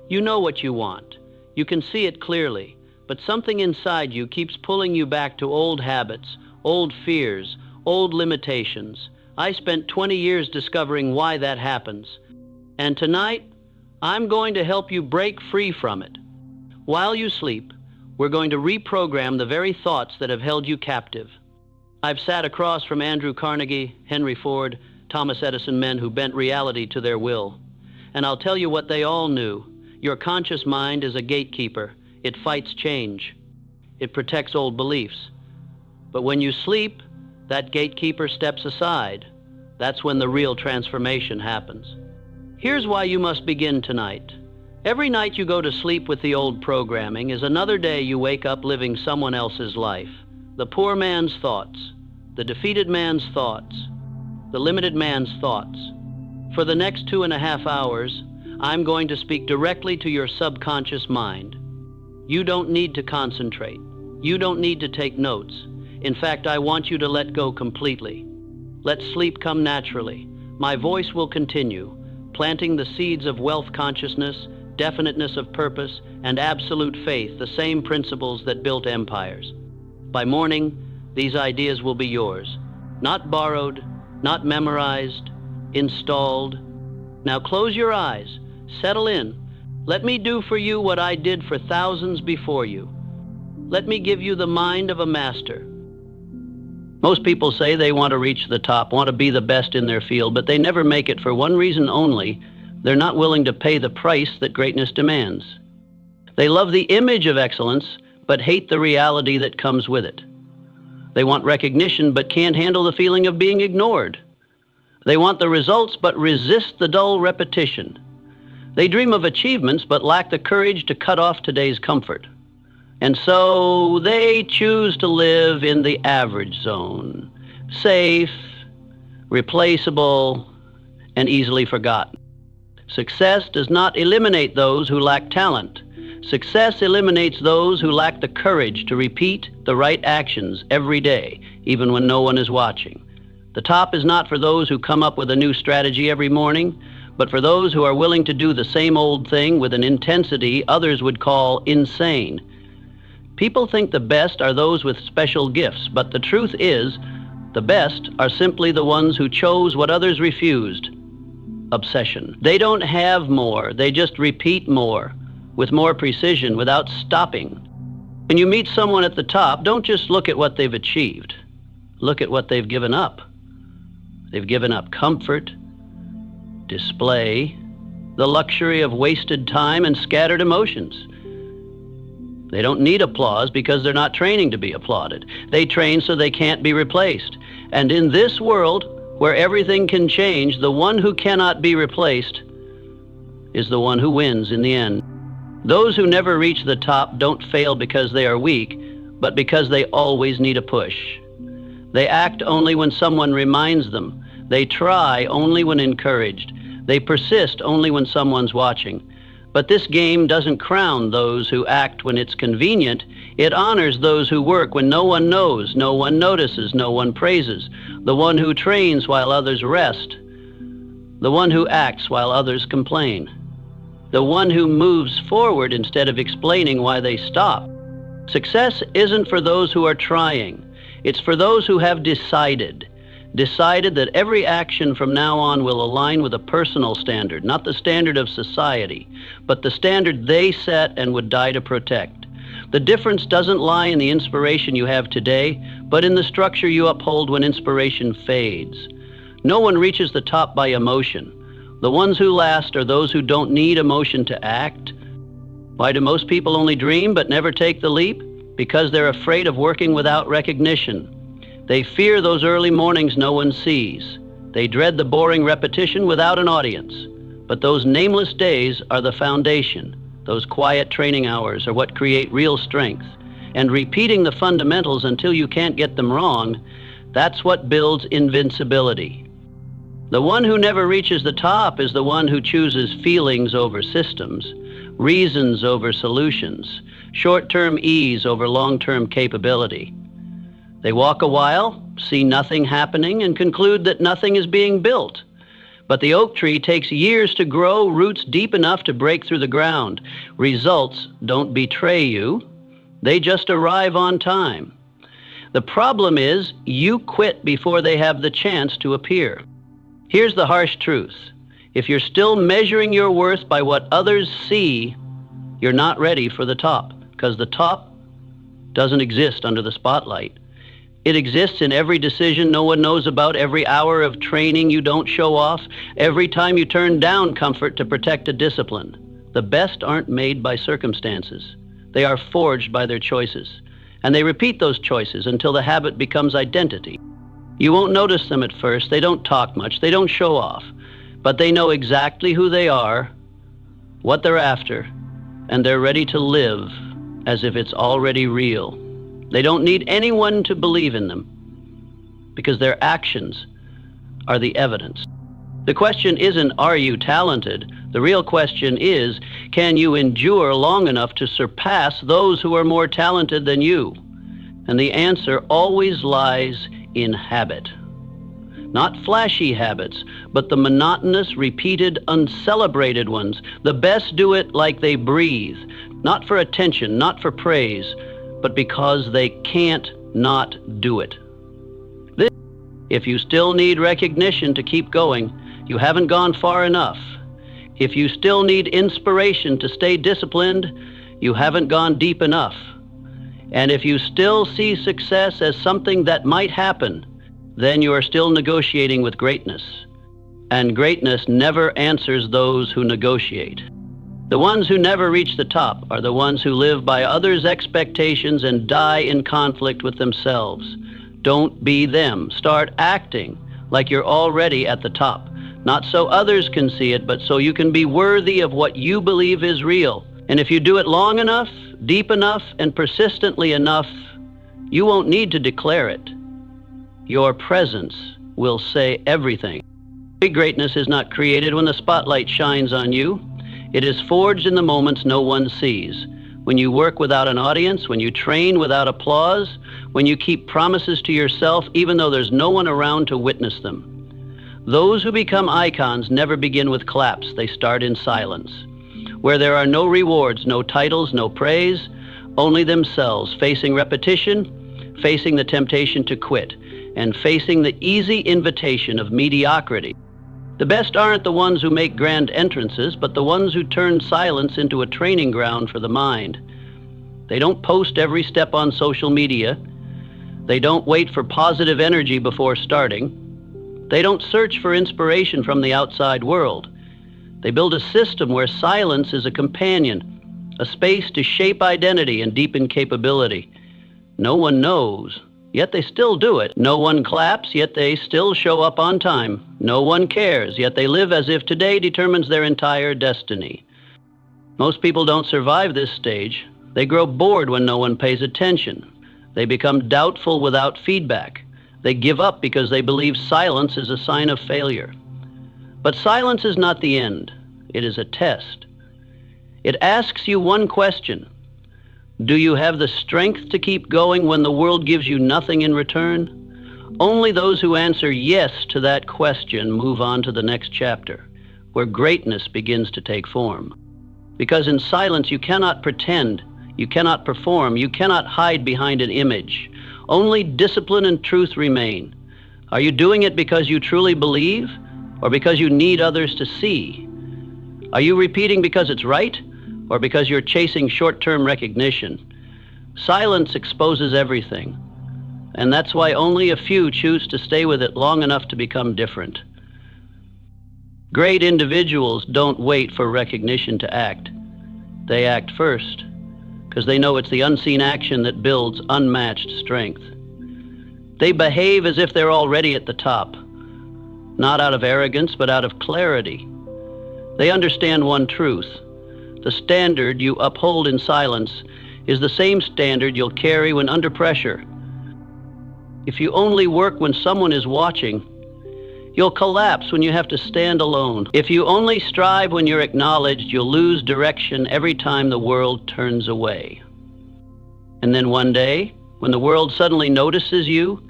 You know what you want. You can see it clearly, but something inside you keeps pulling you back to old habits, old fears, old limitations. I spent 20 years discovering why that happens. And tonight, I'm going to help you break free from it. While you sleep, we're going to reprogram the very thoughts that have held you captive. I've sat across from Andrew Carnegie, Henry Ford, Thomas Edison, men who bent reality to their will. And I'll tell you what they all knew. Your conscious mind is a gatekeeper. It fights change. It protects old beliefs. But when you sleep, that gatekeeper steps aside. That's when the real transformation happens. Here's why you must begin tonight. Every night you go to sleep with the old programming is another day you wake up living someone else's life. The poor man's thoughts, the defeated man's thoughts, the limited man's thoughts. For the next 2.5 hours, I'm going to speak directly to your subconscious mind. You don't need to concentrate. You don't need to take notes. In fact, I want you to let go completely. Let sleep come naturally. My voice will continue, planting the seeds of wealth consciousness, definiteness of purpose, and absolute faith, the same principles that built empires. By morning, these ideas will be yours. Not borrowed, not memorized, installed. Now close your eyes. Settle in. Let me do for you what I did for thousands before you. Let me give you the mind of a master. Most people say they want to reach the top, want to be the best in their field, but they never make it for one reason only. They're not willing to pay the price that greatness demands. They love the image of excellence, but hate the reality that comes with it. They want recognition, but can't handle the feeling of being ignored. They want the results, but resist the dull repetition. They dream of achievements, but lack the courage to cut off today's comfort. And so they choose to live in the average zone, safe, replaceable, and easily forgotten. Success does not eliminate those who lack talent. Success eliminates those who lack the courage to repeat the right actions every day, even when no one is watching. The top is not for those who come up with a new strategy every morning, but for those who are willing to do the same old thing with an intensity others would call insane. People think the best are those with special gifts, but the truth is, the best are simply the ones who chose what others refused. Obsession. They don't have more, they just repeat more, with more precision, without stopping. When you meet someone at the top, don't just look at what they've achieved. Look at what they've given up. They've given up comfort, display, the luxury of wasted time and scattered emotions. They don't need applause because they're not training to be applauded. They train so they can't be replaced. And in this world, where everything can change, the one who cannot be replaced is the one who wins in the end. Those who never reach the top don't fail because they are weak, but because they always need a push. They act only when someone reminds them. They try only when encouraged. They persist only when someone's watching. But this game doesn't crown those who act when it's convenient. It honors those who work when no one knows, no one notices, no one praises. The one who trains while others rest. The one who acts while others complain. The one who moves forward instead of explaining why they stop. Success isn't for those who are trying. It's for those who have decided that every action from now on will align with a personal standard, not the standard of society, but the standard they set and would die to protect. The difference doesn't lie in the inspiration you have today, but in the structure you uphold when inspiration fades. No one reaches the top by emotion. The ones who last are those who don't need emotion to act. Why do most people only dream but never take the leap? Because they're afraid of working without recognition. They fear those early mornings no one sees. They dread the boring repetition without an audience. But those nameless days are the foundation. Those quiet training hours are what create real strength. And repeating the fundamentals until you can't get them wrong, that's what builds invincibility. The one who never reaches the top is the one who chooses feelings over systems, reasons over solutions, short-term ease over long-term capability. They walk a while, see nothing happening, and conclude that nothing is being built. But the oak tree takes years to grow, roots deep enough to break through the ground. Results don't betray you. They just arrive on time. The problem is you quit before they have the chance to appear. Here's the harsh truth. If you're still measuring your worth by what others see, you're not ready for the top, because the top doesn't exist under the spotlight. It exists in every decision no one knows about, every hour of training you don't show off, every time you turn down comfort to protect a discipline. The best aren't made by circumstances. They are forged by their choices, and they repeat those choices until the habit becomes identity. You won't notice them at first. They don't talk much. They don't show off. But they know exactly who they are, what they're after, and they're ready to live as if it's already real. They don't need anyone to believe in them because their actions are the evidence. The question isn't, are you talented? The real question is, can you endure long enough to surpass those who are more talented than you? And the answer always lies in habit. Not flashy habits, but the monotonous, repeated, uncelebrated ones. The best do it like they breathe, not for attention, not for praise, but because they can't not do it. If you still need recognition to keep going, you haven't gone far enough. If you still need inspiration to stay disciplined, you haven't gone deep enough. And if you still see success as something that might happen, then you are still negotiating with greatness. And greatness never answers those who negotiate. The ones who never reach the top are the ones who live by others' expectations and die in conflict with themselves. Don't be them. Start acting like you're already at the top. Not so others can see it, but so you can be worthy of what you believe is real. And if you do it long enough, deep enough, and persistently enough, you won't need to declare it. Your presence will say everything. Greatness is not created when the spotlight shines on you. It is forged in the moments no one sees. When you work without an audience, when you train without applause, when you keep promises to yourself even though there's no one around to witness them. Those who become icons never begin with claps. They start in silence, where there are no rewards, no titles, no praise, only themselves, facing repetition, facing the temptation to quit, and facing the easy invitation of mediocrity. The best aren't the ones who make grand entrances, but the ones who turn silence into a training ground for the mind. They don't post every step on social media. They don't wait for positive energy before starting. They don't search for inspiration from the outside world. They build a system where silence is a companion, a space to shape identity and deepen capability. No one knows, yet they still do it. No one claps, yet they still show up on time. No one cares, yet they live as if today determines their entire destiny. Most people don't survive this stage. They grow bored when no one pays attention. They become doubtful without feedback. They give up because they believe silence is a sign of failure. But silence is not the end. It is a test. It asks you one question. Do you have the strength to keep going when the world gives you nothing in return? Only those who answer yes to that question move on to the next chapter, where greatness begins to take form. Because in silence you cannot pretend, you cannot perform, you cannot hide behind an image. Only discipline and truth remain. Are you doing it because you truly believe, or because you need others to see? Are you repeating because it's right, or because you're chasing short-term recognition? Silence exposes everything, and that's why only a few choose to stay with it long enough to become different. Great individuals don't wait for recognition to act. They act first, because they know it's the unseen action that builds unmatched strength. They behave as if they're already at the top, not out of arrogance, but out of clarity. They understand one truth. The standard you uphold in silence is the same standard you'll carry when under pressure. If you only work when someone is watching, you'll collapse when you have to stand alone. If you only strive when you're acknowledged, you'll lose direction every time the world turns away. And then one day, when the world suddenly notices you,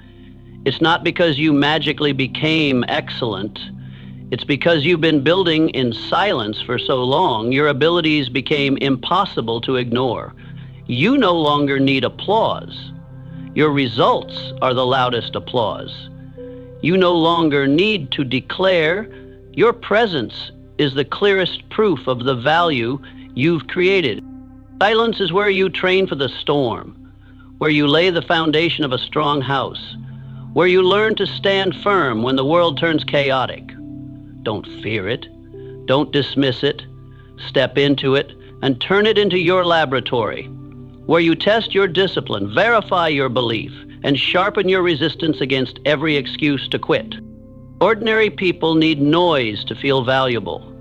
it's not because you magically became excellent. It's because you've been building in silence for so long, your abilities became impossible to ignore. You no longer need applause. Your results are the loudest applause. You no longer need to declare. Your presence is the clearest proof of the value you've created. Silence is where you train for the storm, where you lay the foundation of a strong house, where you learn to stand firm when the world turns chaotic. Don't fear it. Don't dismiss it. Step into it and turn it into your laboratory, where you test your discipline, verify your belief, and sharpen your resistance against every excuse to quit. Ordinary people need noise to feel valuable.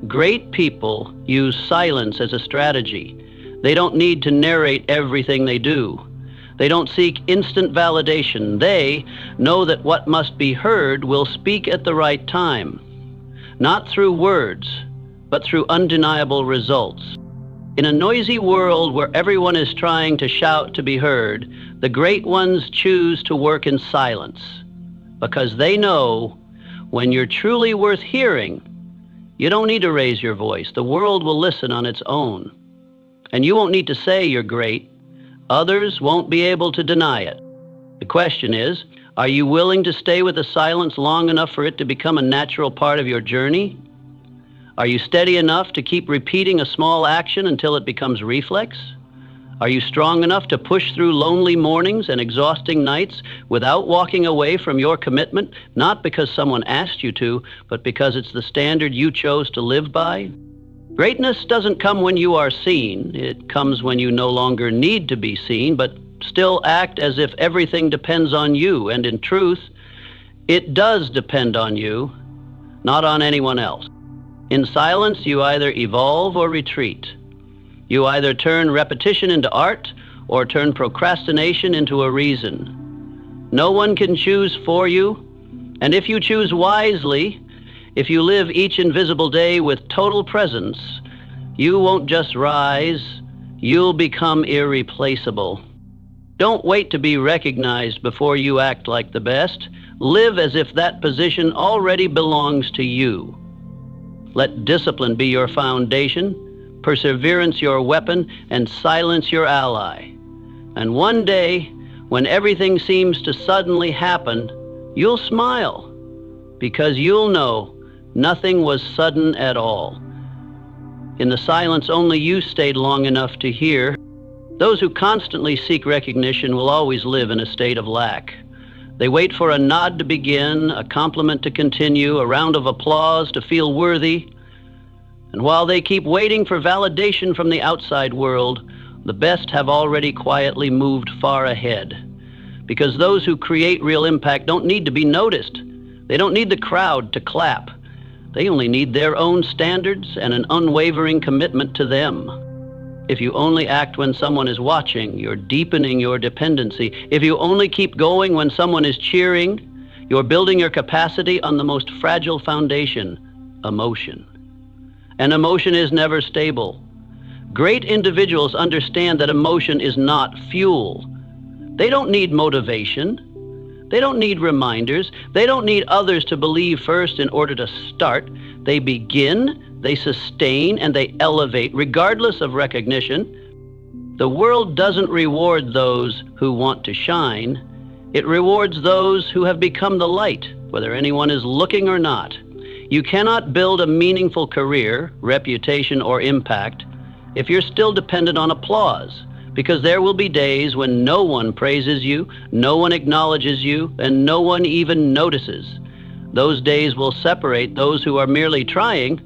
Great people use silence as a strategy. They don't need to narrate everything they do. They don't seek instant validation. They know that what must be heard will speak at the right time. Not through words, but through undeniable results. In a noisy world where everyone is trying to shout to be heard, the great ones choose to work in silence, because they know when you're truly worth hearing, you don't need to raise your voice. The world will listen on its own. And you won't need to say you're great. Others won't be able to deny it. The question is, are you willing to stay with the silence long enough for it to become a natural part of your journey? Are you steady enough to keep repeating a small action until it becomes reflex? Are you strong enough to push through lonely mornings and exhausting nights without walking away from your commitment, not because someone asked you to, but because it's the standard you chose to live by? Greatness doesn't come when you are seen. It comes when you no longer need to be seen, but still act as if everything depends on you. And in truth, it does depend on you, not on anyone else. In silence, you either evolve or retreat. You either turn repetition into art or turn procrastination into a reason. No one can choose for you, and if you choose wisely, if you live each invisible day with total presence, you won't just rise, you'll become irreplaceable. Don't wait to be recognized before you act like the best. Live as if that position already belongs to you. Let discipline be your foundation, perseverance your weapon, and silence your ally. And one day, when everything seems to suddenly happen, you'll smile, because you'll know nothing was sudden at all. In the silence only you stayed long enough to hear. Those who constantly seek recognition will always live in a state of lack. They wait for a nod to begin, a compliment to continue, a round of applause to feel worthy. And while they keep waiting for validation from the outside world, the best have already quietly moved far ahead. Because those who create real impact don't need to be noticed. They don't need the crowd to clap. They only need their own standards and an unwavering commitment to them. If you only act when someone is watching, you're deepening your dependency. If you only keep going when someone is cheering, you're building your capacity on the most fragile foundation, emotion. And emotion is never stable. Great individuals understand that emotion is not fuel. They don't need motivation. They don't need reminders. They don't need others to believe first in order to start. They begin, they sustain, and they elevate, regardless of recognition. The world doesn't reward those who want to shine. It rewards those who have become the light, whether anyone is looking or not. You cannot build a meaningful career, reputation, or impact if you're still dependent on applause, because there will be days when no one praises you, no one acknowledges you, and no one even notices. Those days will separate those who are merely trying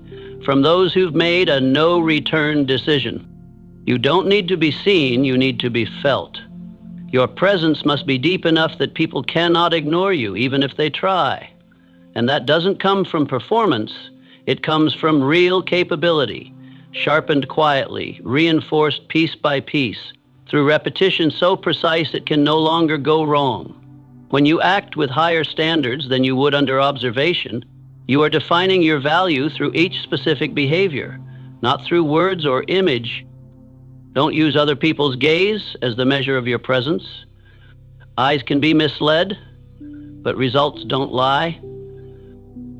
from those who've made a no-return decision. You don't need to be seen, you need to be felt. Your presence must be deep enough that people cannot ignore you, even if they try. And that doesn't come from performance, it comes from real capability, sharpened quietly, reinforced piece by piece, through repetition so precise it can no longer go wrong. When you act with higher standards than you would under observation, you are defining your value through each specific behavior, not through words or image. Don't use other people's gaze as the measure of your presence. Eyes can be misled, but results don't lie.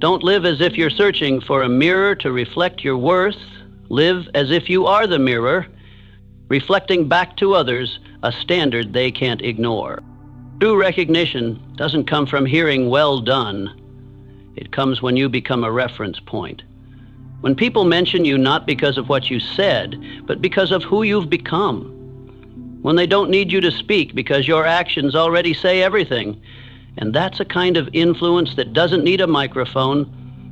Don't live as if you're searching for a mirror to reflect your worth. Live as if you are the mirror, reflecting back to others a standard they can't ignore. True recognition doesn't come from hearing "well done." It comes when you become a reference point. When people mention you not because of what you said, but because of who you've become. When they don't need you to speak because your actions already say everything. And that's a kind of influence that doesn't need a microphone,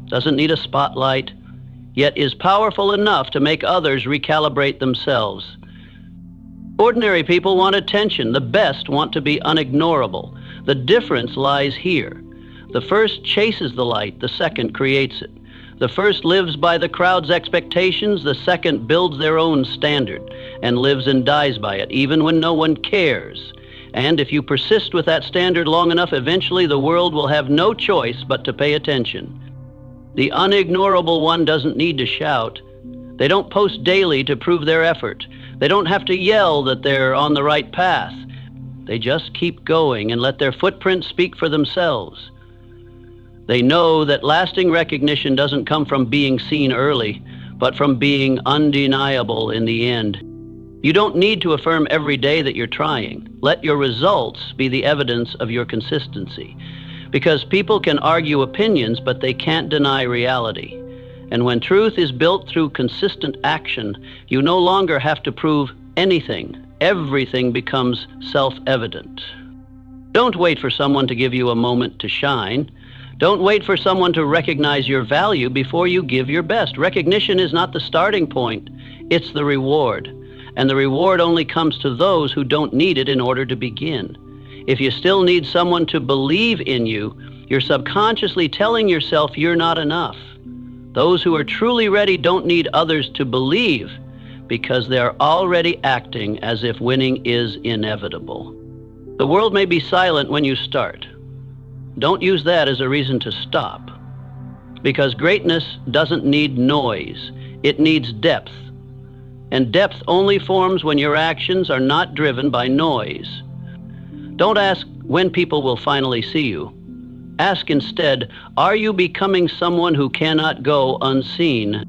doesn't need a spotlight, yet is powerful enough to make others recalibrate themselves. Ordinary people want attention. The best want to be unignorable. The difference lies here. The first chases the light, the second creates it. The first lives by the crowd's expectations, the second builds their own standard and lives and dies by it, even when no one cares. And if you persist with that standard long enough, eventually the world will have no choice but to pay attention. The unignorable one doesn't need to shout. They don't post daily to prove their effort. They don't have to yell that they're on the right path. They just keep going and let their footprints speak for themselves. They know that lasting recognition doesn't come from being seen early, but from being undeniable in the end. You don't need to affirm every day that you're trying. Let your results be the evidence of your consistency. Because people can argue opinions, but they can't deny reality. And when truth is built through consistent action, you no longer have to prove anything. Everything becomes self-evident. Don't wait for someone to give you a moment to shine. Don't wait for someone to recognize your value before you give your best. Recognition is not the starting point, it's the reward. And the reward only comes to those who don't need it in order to begin. If you still need someone to believe in you, you're subconsciously telling yourself you're not enough. Those who are truly ready don't need others to believe because they're already acting as if winning is inevitable. The world may be silent when you start. Don't use that as a reason to stop. Because greatness doesn't need noise. It needs depth. And depth only forms when your actions are not driven by noise. Don't ask when people will finally see you. Ask instead, are you becoming someone who cannot go unseen?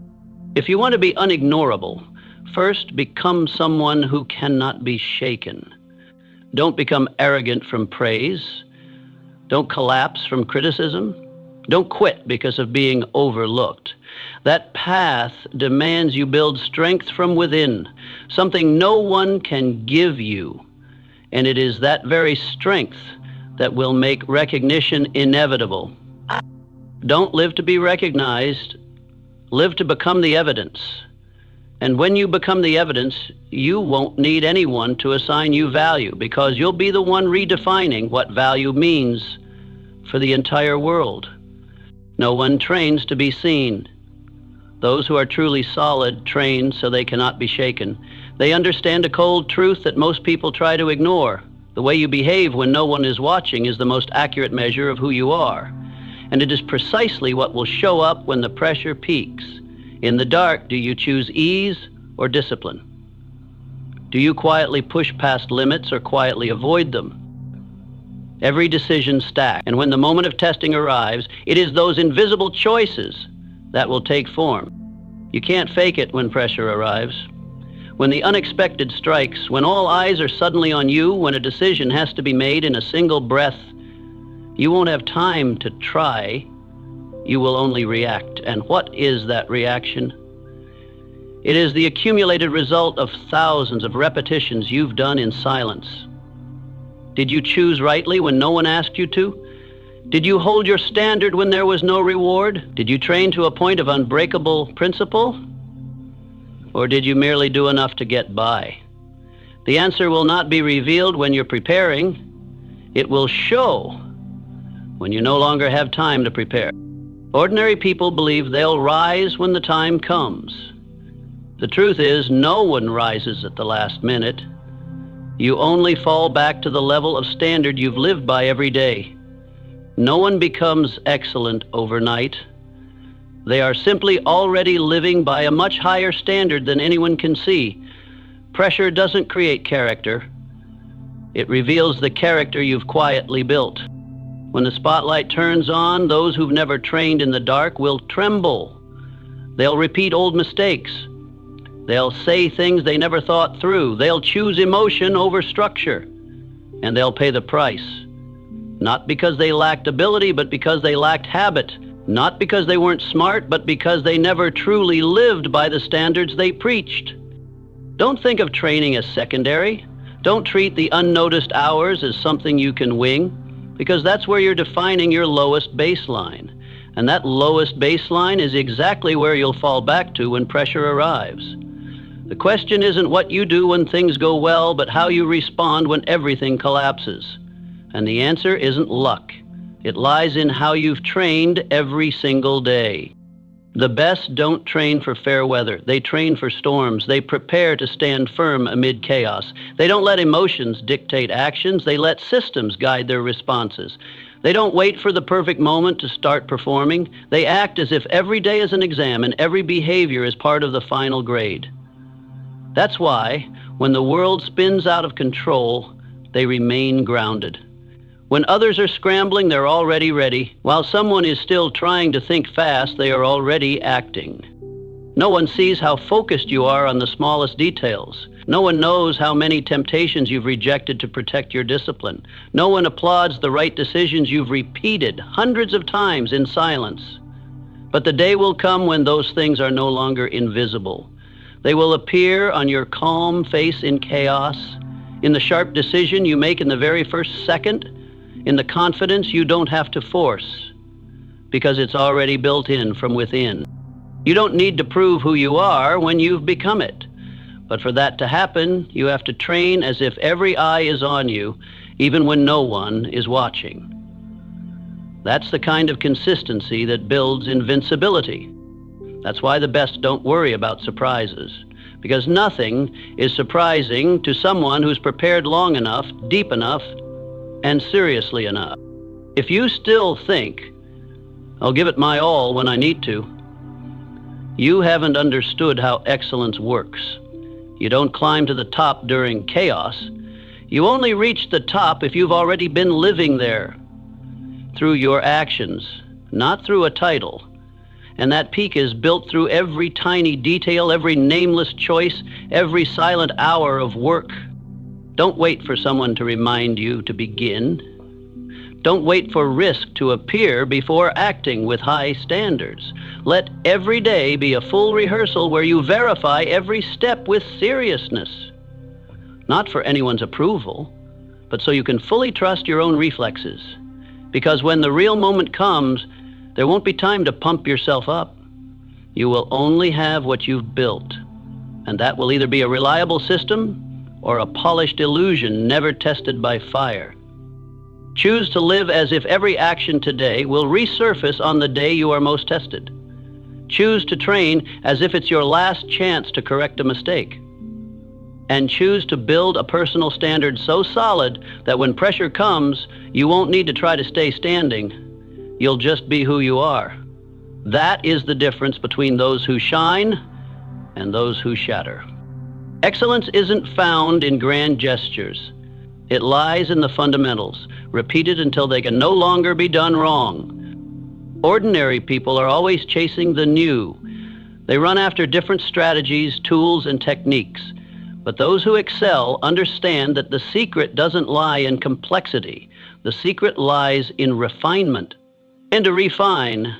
If you want to be unignorable, first become someone who cannot be shaken. Don't become arrogant from praise. Don't collapse from criticism. Don't quit because of being overlooked. That path demands you build strength from within, something no one can give you. And it is that very strength that will make recognition inevitable. Don't live to be recognized. Live to become the evidence. And when you become the evidence, you won't need anyone to assign you value because you'll be the one redefining what value means for the entire world. No one trains to be seen. Those who are truly solid train so they cannot be shaken. They understand a cold truth that most people try to ignore. The way you behave when no one is watching is the most accurate measure of who you are. And it is precisely what will show up when the pressure peaks. In the dark, do you choose ease or discipline? Do you quietly push past limits or quietly avoid them? Every decision stacks, and when the moment of testing arrives, it is those invisible choices that will take form. You can't fake it when pressure arrives. When the unexpected strikes, when all eyes are suddenly on you, when a decision has to be made in a single breath, you won't have time to try. You will only react. And what is that reaction? It is the accumulated result of thousands of repetitions you've done in silence. Did you choose rightly when no one asked you to? Did you hold your standard when there was no reward? Did you train to a point of unbreakable principle? Or did you merely do enough to get by? The answer will not be revealed when you're preparing. It will show when you no longer have time to prepare. Ordinary people believe they'll rise when the time comes. The truth is, no one rises at the last minute. You only fall back to the level of standard you've lived by every day. No one becomes excellent overnight. They are simply already living by a much higher standard than anyone can see. Pressure doesn't create character. It reveals the character you've quietly built. When the spotlight turns on, those who've never trained in the dark will tremble. They'll repeat old mistakes. They'll say things they never thought through. They'll choose emotion over structure. And they'll pay the price. Not because they lacked ability, but because they lacked habit. Not because they weren't smart, but because they never truly lived by the standards they preached. Don't think of training as secondary. Don't treat the unnoticed hours as something you can wing, because that's where you're defining your lowest baseline. And that lowest baseline is exactly where you'll fall back to when pressure arrives. The question isn't what you do when things go well, but how you respond when everything collapses. And the answer isn't luck. It lies in how you've trained every single day. The best don't train for fair weather. They train for storms. They prepare to stand firm amid chaos. They don't let emotions dictate actions. They let systems guide their responses. They don't wait for the perfect moment to start performing. They act as if every day is an exam and every behavior is part of the final grade. That's why, when the world spins out of control, they remain grounded. When others are scrambling, they're already ready. While someone is still trying to think fast, they are already acting. No one sees how focused you are on the smallest details. No one knows how many temptations you've rejected to protect your discipline. No one applauds the right decisions you've repeated hundreds of times in silence. But the day will come when those things are no longer invisible. They will appear on your calm face in chaos, in the sharp decision you make in the very first second, in the confidence you don't have to force, because it's already built in from within. You don't need to prove who you are when you've become it. But for that to happen, you have to train as if every eye is on you, even when no one is watching. That's the kind of consistency that builds invincibility. That's why the best don't worry about surprises, because nothing is surprising to someone who's prepared long enough, deep enough, and seriously enough. If you still think, I'll give it my all when I need to, you haven't understood how excellence works. You don't climb to the top during chaos. You only reach the top if you've already been living there, through your actions, not through a title. And that peak is built through every tiny detail, every nameless choice, every silent hour of work. Don't wait for someone to remind you to begin. Don't wait for risk to appear before acting with high standards. Let every day be a full rehearsal where you verify every step with seriousness. Not for anyone's approval, but so you can fully trust your own reflexes. Because when the real moment comes, there won't be time to pump yourself up. You will only have what you've built, and that will either be a reliable system or a polished illusion never tested by fire. Choose to live as if every action today will resurface on the day you are most tested. Choose to train as if it's your last chance to correct a mistake. And choose to build a personal standard so solid that when pressure comes, you won't need to try to stay standing. You'll just be who you are. That is the difference between those who shine and those who shatter. Excellence isn't found in grand gestures. It lies in the fundamentals, repeated until they can no longer be done wrong. Ordinary people are always chasing the new. They run after different strategies, tools, and techniques. But those who excel understand that the secret doesn't lie in complexity. The secret lies in refinement. And to refine,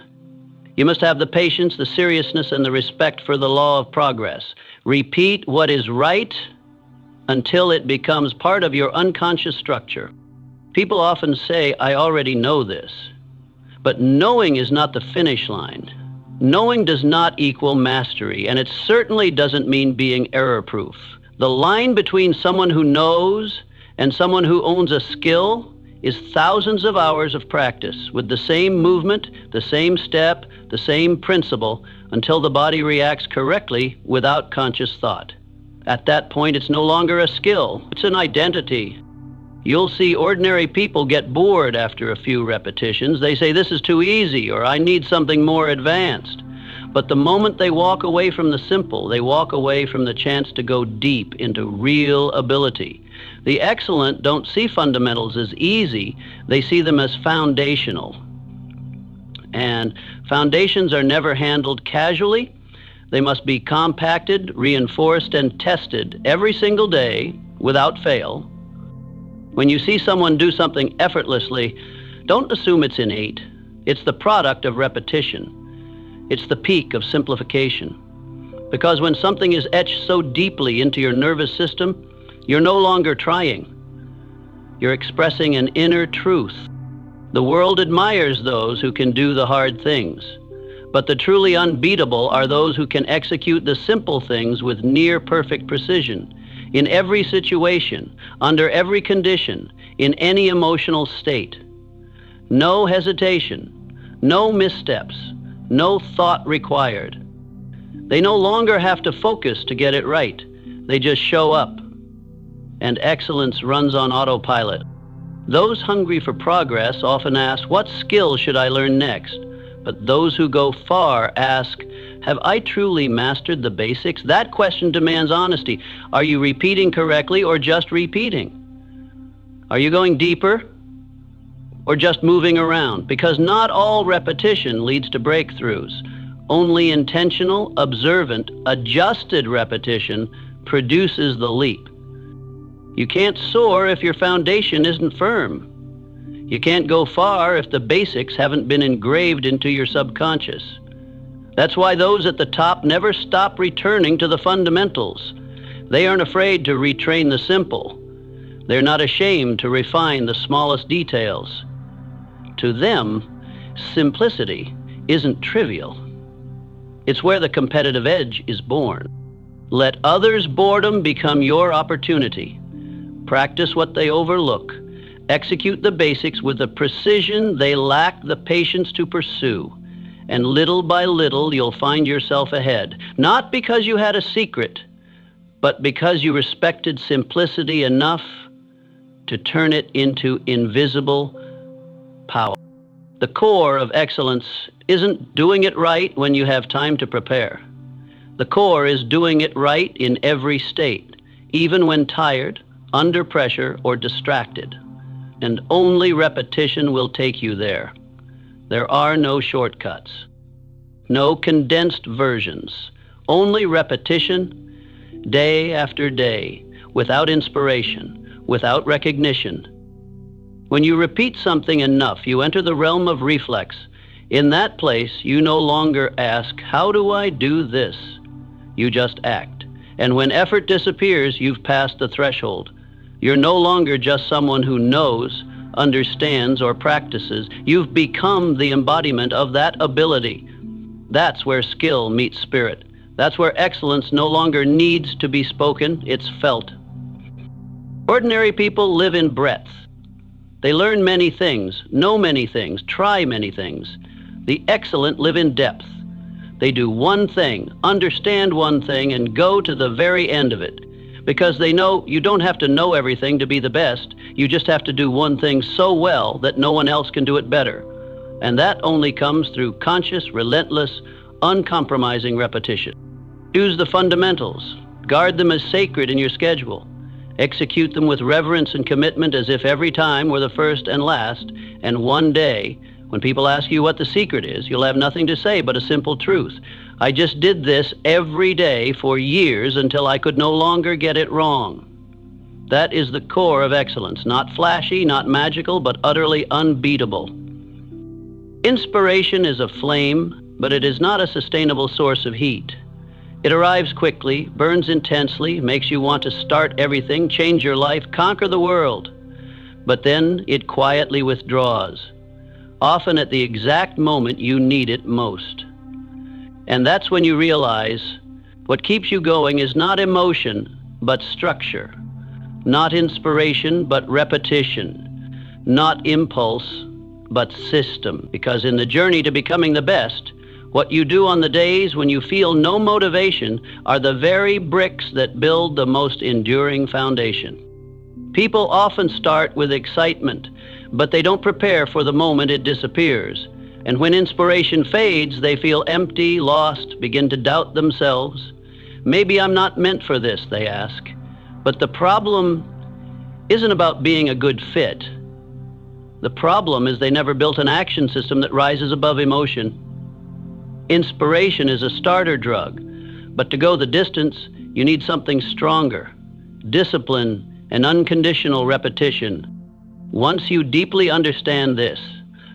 you must have the patience, the seriousness, and the respect for the law of progress. Repeat what is right until it becomes part of your unconscious structure. People often say, I already know this. But knowing is not the finish line. Knowing does not equal mastery, and it certainly doesn't mean being error-proof. The line between someone who knows and someone who owns a skill is thousands of hours of practice with the same movement, the same step, the same principle, until the body reacts correctly without conscious thought. At that point, it's no longer a skill, it's an identity. You'll see ordinary people get bored after a few repetitions. They say, this is too easy, or I need something more advanced. But the moment they walk away from the simple, they walk away from the chance to go deep into real ability. The excellent don't see fundamentals as easy, they see them as foundational. And foundations are never handled casually. They must be compacted, reinforced, and tested every single day without fail. When you see someone do something effortlessly, don't assume it's innate. It's the product of repetition. It's the peak of simplification. Because when something is etched so deeply into your nervous system, you're no longer trying. You're expressing an inner truth. The world admires those who can do the hard things, but the truly unbeatable are those who can execute the simple things with near perfect precision, in every situation, under every condition, in any emotional state. No hesitation, no missteps, no thought required. They no longer have to focus to get it right. They just show up. And excellence runs on autopilot. Those hungry for progress often ask, what skill should I learn next? But those who go far ask, have I truly mastered the basics? That question demands honesty. Are you repeating correctly or just repeating? Are you going deeper or just moving around? Because not all repetition leads to breakthroughs. Only intentional, observant, adjusted repetition produces the leap. You can't soar if your foundation isn't firm. You can't go far if the basics haven't been engraved into your subconscious. That's why those at the top never stop returning to the fundamentals. They aren't afraid to retrain the simple. They're not ashamed to refine the smallest details. To them, simplicity isn't trivial. It's where the competitive edge is born. Let others' boredom become your opportunity. Practice what they overlook. Execute the basics with the precision they lack the patience to pursue. And little by little, you'll find yourself ahead. Not because you had a secret, but because you respected simplicity enough to turn it into invisible power. The core of excellence isn't doing it right when you have time to prepare. The core is doing it right in every state, even when tired, under pressure, or distracted. And only repetition will take you there. There are no shortcuts, no condensed versions, only repetition, day after day, without inspiration, without recognition. When you repeat something enough, you enter the realm of reflex. In that place, you no longer ask, how do I do this? You just act. And when effort disappears, you've passed the threshold. You're no longer just someone who knows, understands, or practices. You've become the embodiment of that ability. That's where skill meets spirit. That's where excellence no longer needs to be spoken, it's felt. Ordinary people live in breadth. They learn many things, know many things, try many things. The excellent live in depth. They do one thing, understand one thing, and go to the very end of it. Because they know you don't have to know everything to be the best. You just have to do one thing so well that no one else can do it better. And that only comes through conscious, relentless, uncompromising repetition. Choose the fundamentals. Guard them as sacred in your schedule. Execute them with reverence and commitment as if every time were the first and last. And one day, when people ask you what the secret is, you'll have nothing to say but a simple truth. I just did this every day for years until I could no longer get it wrong. That is the core of excellence, not flashy, not magical, but utterly unbeatable. Inspiration is a flame, but it is not a sustainable source of heat. It arrives quickly, burns intensely, makes you want to start everything, change your life, conquer the world. But then it quietly withdraws, often at the exact moment you need it most. And that's when you realize what keeps you going is not emotion, but structure. Not inspiration, but repetition. Not impulse, but system. Because in the journey to becoming the best, what you do on the days when you feel no motivation are the very bricks that build the most enduring foundation. People often start with excitement, but they don't prepare for the moment it disappears. And when inspiration fades, they feel empty, lost, begin to doubt themselves. Maybe I'm not meant for this, they ask. But the problem isn't about being a good fit. The problem is they never built an action system that rises above emotion. Inspiration is a starter drug, but to go the distance, you need something stronger. Discipline and unconditional repetition. Once you deeply understand this,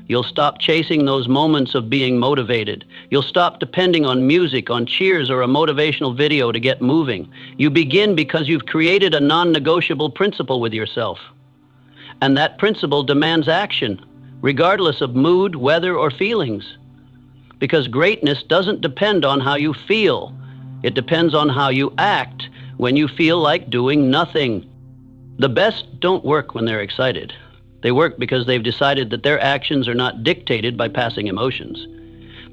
you'll stop chasing those moments of being motivated. You'll stop depending on music, on cheers, or a motivational video to get moving. You begin because you've created a non-negotiable principle with yourself. And that principle demands action, regardless of mood, weather, or feelings. Because greatness doesn't depend on how you feel. It depends on how you act when you feel like doing nothing. The best don't work when they're excited. They work because they've decided that their actions are not dictated by passing emotions.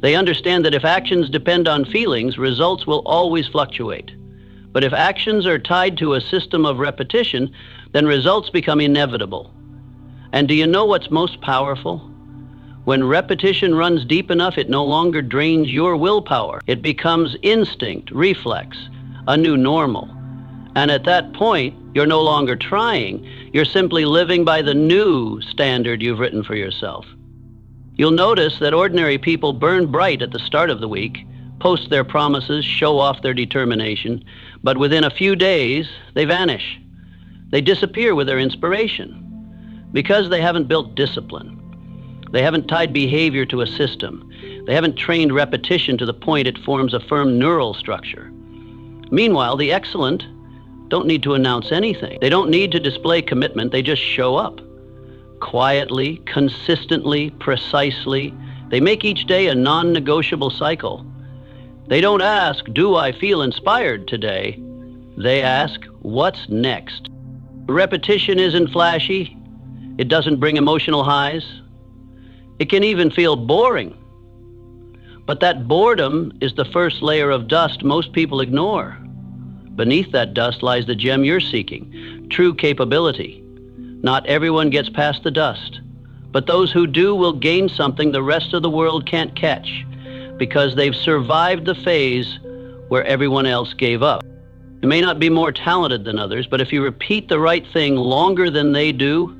They understand that if actions depend on feelings, results will always fluctuate. But if actions are tied to a system of repetition, then results become inevitable. And do you know what's most powerful? When repetition runs deep enough, it no longer drains your willpower. It becomes instinct, reflex, a new normal. And at that point, you're no longer trying. You're simply living by the new standard you've written for yourself. You'll notice that ordinary people burn bright at the start of the week, post their promises, show off their determination, but within a few days, they vanish. They disappear with their inspiration because they haven't built discipline. They haven't tied behavior to a system. They haven't trained repetition to the point it forms a firm neural structure. Meanwhile, the excellent don't need to announce anything. They don't need to display commitment. They just show up. Quietly, consistently, precisely. They make each day a non-negotiable cycle. They don't ask, do I feel inspired today? They ask, what's next? Repetition isn't flashy. It doesn't bring emotional highs. It can even feel boring. But that boredom is the first layer of dust most people ignore. Beneath that dust lies the gem you're seeking, true capability. Not everyone gets past the dust, but those who do will gain something the rest of the world can't catch, because they've survived the phase where everyone else gave up. You may not be more talented than others, but if you repeat the right thing longer than they do,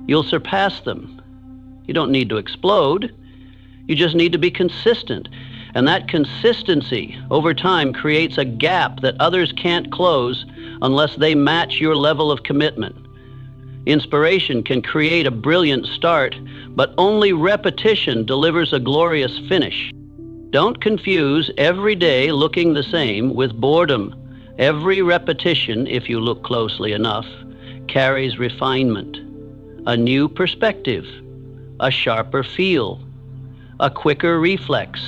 you'll surpass them. You don't need to explode. You just need to be consistent. And that consistency over time creates a gap that others can't close unless they match your level of commitment. Inspiration can create a brilliant start, but only repetition delivers a glorious finish. Don't confuse every day looking the same with boredom. Every repetition, if you look closely enough, carries refinement, a new perspective, a sharper feel, a quicker reflex.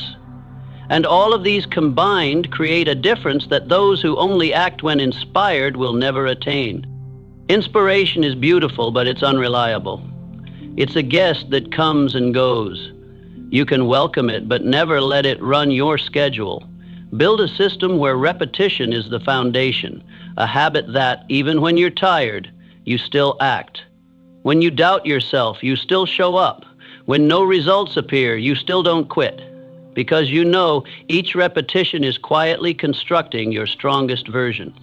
And all of these combined create a difference that those who only act when inspired will never attain. Inspiration is beautiful, but it's unreliable. It's a guest that comes and goes. You can welcome it, but never let it run your schedule. Build a system where repetition is the foundation, a habit that, even when you're tired, you still act. When you doubt yourself, you still show up. When no results appear, you still don't quit. Because you know each repetition is quietly constructing your strongest version.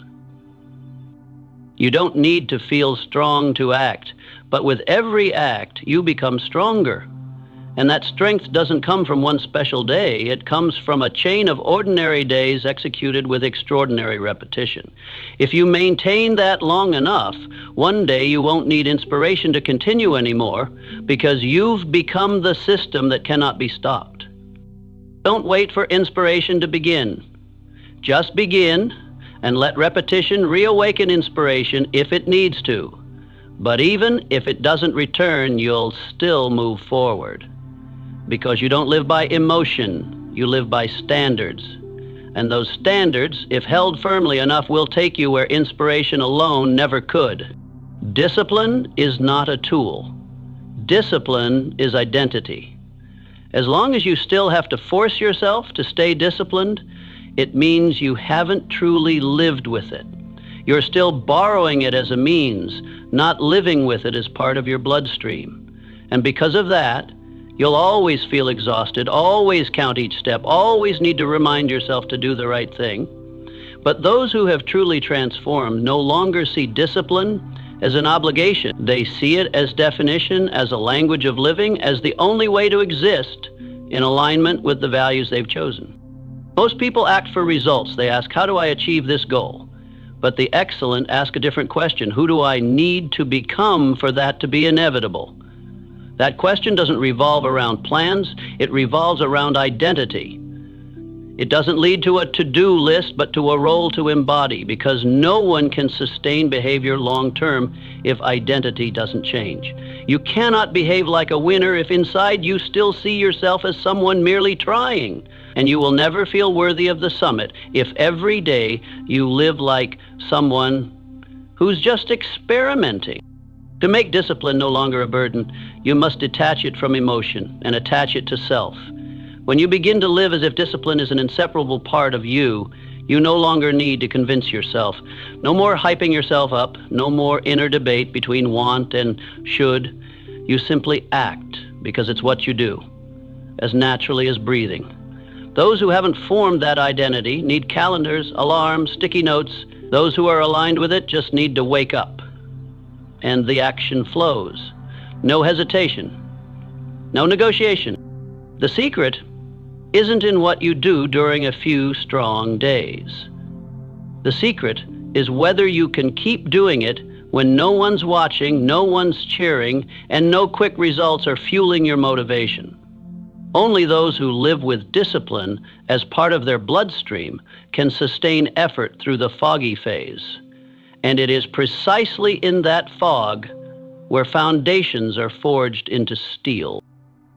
You don't need to feel strong to act, but with every act, you become stronger. And that strength doesn't come from one special day. It comes from a chain of ordinary days executed with extraordinary repetition. If you maintain that long enough, one day you won't need inspiration to continue anymore because you've become the system that cannot be stopped. Don't wait for inspiration to begin. Just begin and let repetition reawaken inspiration if it needs to. But even if it doesn't return, you'll still move forward. Because you don't live by emotion, you live by standards. And those standards, if held firmly enough, will take you where inspiration alone never could. Discipline is not a tool. Discipline is identity. As long as you still have to force yourself to stay disciplined, it means you haven't truly lived with it. You're still borrowing it as a means, not living with it as part of your bloodstream. And because of that, You'll always feel exhausted, always count each step, always need to remind yourself to do the right thing. But those who have truly transformed no longer see discipline as an obligation. They see it as definition, as a language of living, as the only way to exist in alignment with the values they've chosen. Most people act for results. They ask, how do I achieve this goal? But the excellent ask a different question. Who do I need to become for that to be inevitable? That question doesn't revolve around plans, it revolves around identity. It doesn't lead to a to-do list, but to a role to embody, because no one can sustain behavior long-term if identity doesn't change. You cannot behave like a winner if inside you still see yourself as someone merely trying. And you will never feel worthy of the summit if every day you live like someone who's just experimenting. To make discipline no longer a burden, you must detach it from emotion and attach it to self. When you begin to live as if discipline is an inseparable part of you, you no longer need to convince yourself. No more hyping yourself up, no more inner debate between want and should. You simply act because it's what you do, as naturally as breathing. Those who haven't formed that identity need calendars, alarms, sticky notes. Those who are aligned with it just need to wake up. And the action flows. No hesitation, no negotiation. The secret isn't in what you do during a few strong days. The secret is whether you can keep doing it when no one's watching, no one's cheering, and no quick results are fueling your motivation. Only those who live with discipline as part of their bloodstream can sustain effort through the foggy phase. And it is precisely in that fog where foundations are forged into steel.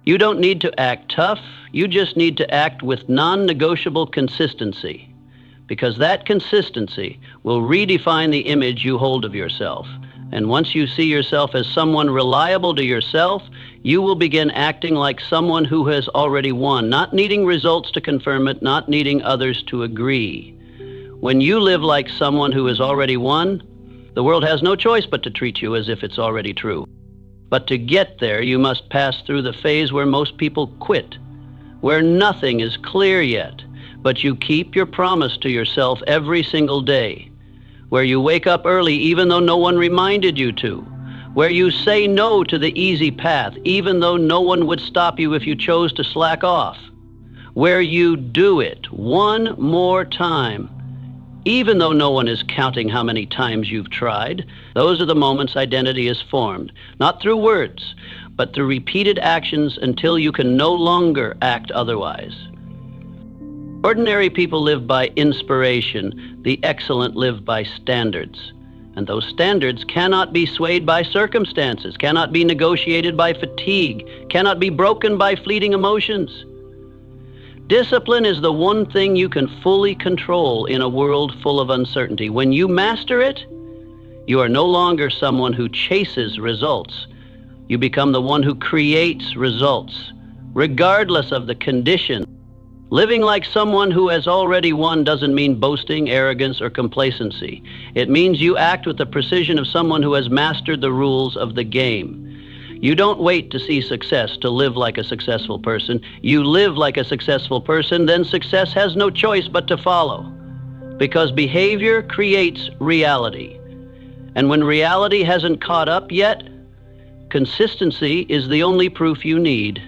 You don't need to act tough, you just need to act with non-negotiable consistency, because that consistency will redefine the image you hold of yourself. And once you see yourself as someone reliable to yourself, you will begin acting like someone who has already won, not needing results to confirm it, not needing others to agree. When you live like someone who has already won, the world has no choice but to treat you as if it's already true. But to get there, you must pass through the phase where most people quit, where nothing is clear yet, but you keep your promise to yourself every single day, where you wake up early even though no one reminded you to, where you say no to the easy path even though no one would stop you if you chose to slack off, where you do it one more time, even though no one is counting how many times you've tried. Those are the moments identity is formed, not through words, but through repeated actions until you can no longer act otherwise. Ordinary people live by inspiration. The excellent live by standards. And those standards cannot be swayed by circumstances, cannot be negotiated by fatigue, cannot be broken by fleeting emotions. Discipline is the one thing you can fully control in a world full of uncertainty. When you master it, you are no longer someone who chases results. You become the one who creates results, regardless of the condition. Living like someone who has already won doesn't mean boasting, arrogance, or complacency. It means you act with the precision of someone who has mastered the rules of the game. You don't wait to see success to live like a successful person. You live like a successful person, then success has no choice but to follow. Because behavior creates reality. And when reality hasn't caught up yet, consistency is the only proof you need.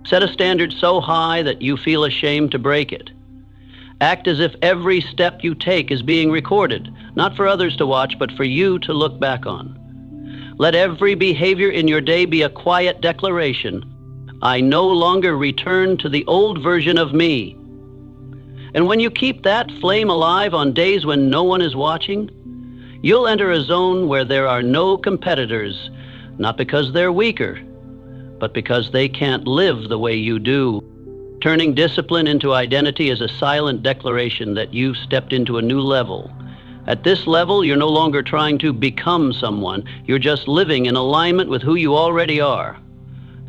Set a standard so high that you feel ashamed to break it. Act as if every step you take is being recorded, not for others to watch, but for you to look back on. Let every behavior in your day be a quiet declaration. I no longer return to the old version of me. And when you keep that flame alive on days when no one is watching, you'll enter a zone where there are no competitors, not because they're weaker, but because they can't live the way you do. Turning discipline into identity is a silent declaration that you've stepped into a new level. At this level, you're no longer trying to become someone. You're just living in alignment with who you already are.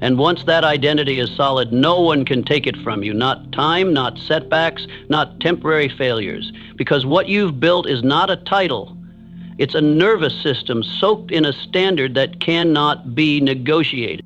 And once that identity is solid, no one can take it from you. Not time, not setbacks, not temporary failures. Because what you've built is not a title. It's a nervous system soaked in a standard that cannot be negotiated.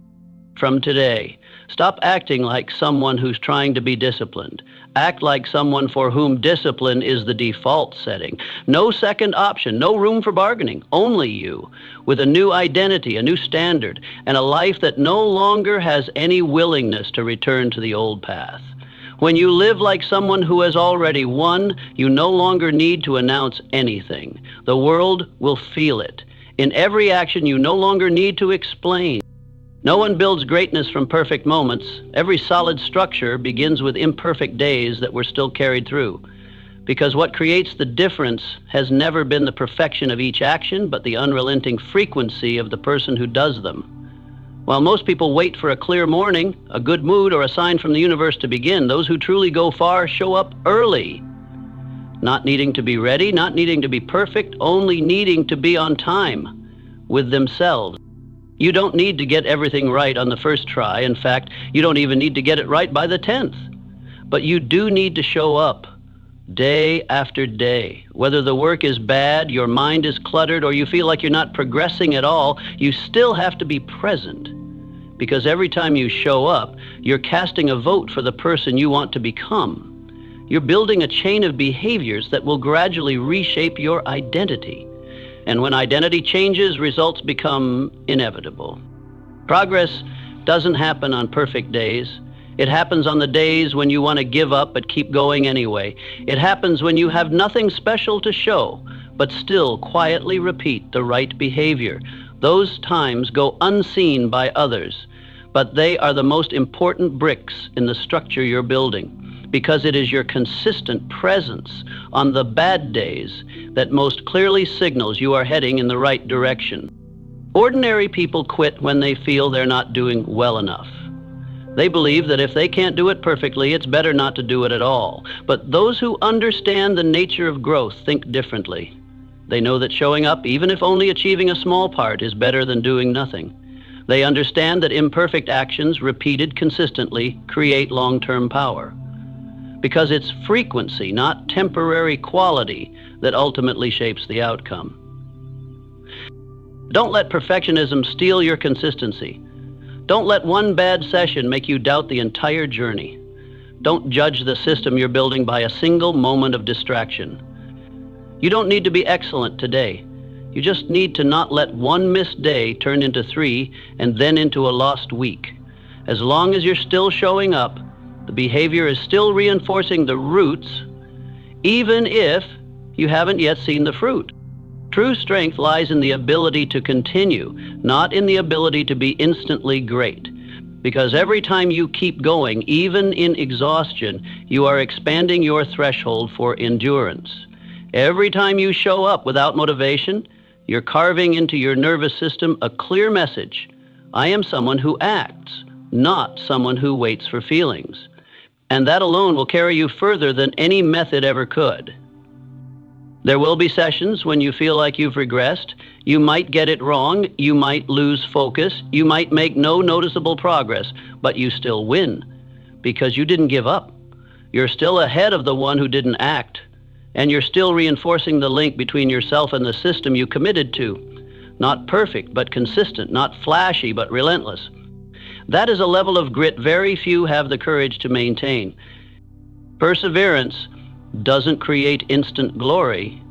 From today, Stop acting like someone who's trying to be disciplined. Act like someone for whom discipline is the default setting. No second option, no room for bargaining, only you, with a new identity, a new standard, and a life that no longer has any willingness to return to the old path. When you live like someone who has already won, you no longer need to announce anything. The world will feel it. In every action, you no longer need to explain. No one builds greatness from perfect moments. Every solid structure begins with imperfect days that were still carried through. Because what creates the difference has never been the perfection of each action, but the unrelenting frequency of the person who does them. While most people wait for a clear morning, a good mood, or a sign from the universe to begin, those who truly go far show up early. Not needing to be ready, not needing to be perfect, only needing to be on time with themselves. You don't need to get everything right on the first try. In fact, you don't even need to get it right by the 10th. But you do need to show up day after day. Whether the work is bad, your mind is cluttered, or you feel like you're not progressing at all, you still have to be present. Because every time you show up, you're casting a vote for the person you want to become. You're building a chain of behaviors that will gradually reshape your identity. And when identity changes, results become inevitable. Progress doesn't happen on perfect days. It happens on the days when you want to give up but keep going anyway. It happens when you have nothing special to show, but still quietly repeat the right behavior. Those times go unseen by others, but they are the most important bricks in the structure you're building, because it is your consistent presence on the bad days that most clearly signals you are heading in the right direction. Ordinary people quit when they feel they're not doing well enough. They believe that if they can't do it perfectly, it's better not to do it at all. But those who understand the nature of growth think differently. They know that showing up, even if only achieving a small part, is better than doing nothing. They understand that imperfect actions, repeated consistently, create long-term power. Because it's frequency, not temporary quality, that ultimately shapes the outcome. Don't let perfectionism steal your consistency. Don't let one bad session make you doubt the entire journey. Don't judge the system you're building by a single moment of distraction. You don't need to be excellent today. You just need to not let one missed day turn into 3 and then into a lost week. As long as you're still showing up, the behavior is still reinforcing the roots, even if you haven't yet seen the fruit. True strength lies in the ability to continue, not in the ability to be instantly great. Because every time you keep going, even in exhaustion, you are expanding your threshold for endurance. Every time you show up without motivation, you're carving into your nervous system a clear message. I am someone who acts, not someone who waits for feelings. And that alone will carry you further than any method ever could. There will be sessions when you feel like you've regressed. You might get it wrong, you might lose focus, you might make no noticeable progress, but you still win because you didn't give up. You're still ahead of the one who didn't act, and you're still reinforcing the link between yourself and the system you committed to. Not perfect, but consistent, not flashy, but relentless. That is a level of grit very few have the courage to maintain. Perseverance doesn't create instant glory.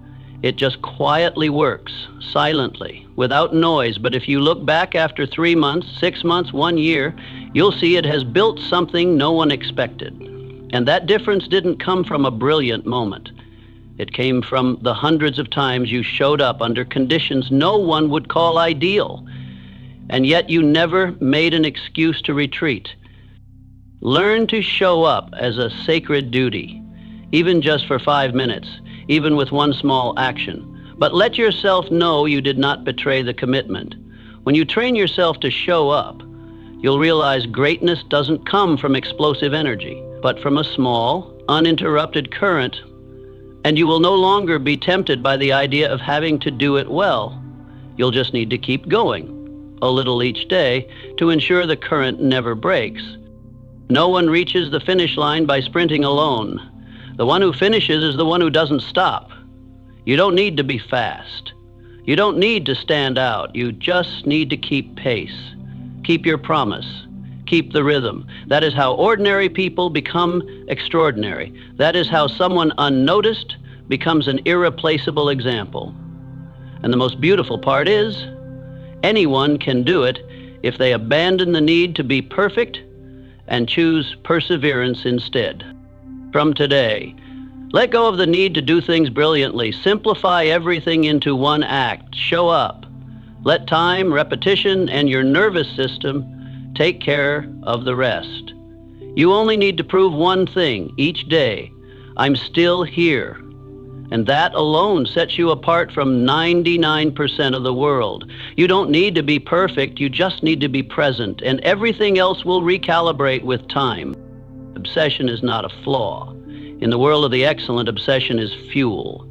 It just quietly works, silently, without noise. But if you look back after 3 months, 6 months, 1 year, you'll see it has built something no one expected. And that difference didn't come from a brilliant moment. It came from the hundreds of times you showed up under conditions no one would call ideal. And yet you never made an excuse to retreat. Learn to show up as a sacred duty, even just for 5 minutes, even with one small action. But let yourself know you did not betray the commitment. When you train yourself to show up, you'll realize greatness doesn't come from explosive energy, but from a small, uninterrupted current, and you will no longer be tempted by the idea of having to do it well. You'll just need to keep going, a little each day, to ensure the current never breaks. No one reaches the finish line by sprinting alone. The one who finishes is the one who doesn't stop. You don't need to be fast. You don't need to stand out. You just need to keep pace. Keep your promise. keep the rhythm. That is how ordinary people become extraordinary. That is how someone unnoticed becomes an irreplaceable example. And the most beautiful part is, anyone can do it if they abandon the need to be perfect and choose perseverance instead. From today, let go of the need to do things brilliantly. Simplify everything into one act. Show up. Let time, repetition, and your nervous system take care of the rest. You only need to prove one thing each day: I'm still here. And that alone sets you apart from 99% of the world. You don't need to be perfect, you just need to be present, and everything else will recalibrate with time. Obsession is not a flaw. In the world of the excellent, obsession is fuel.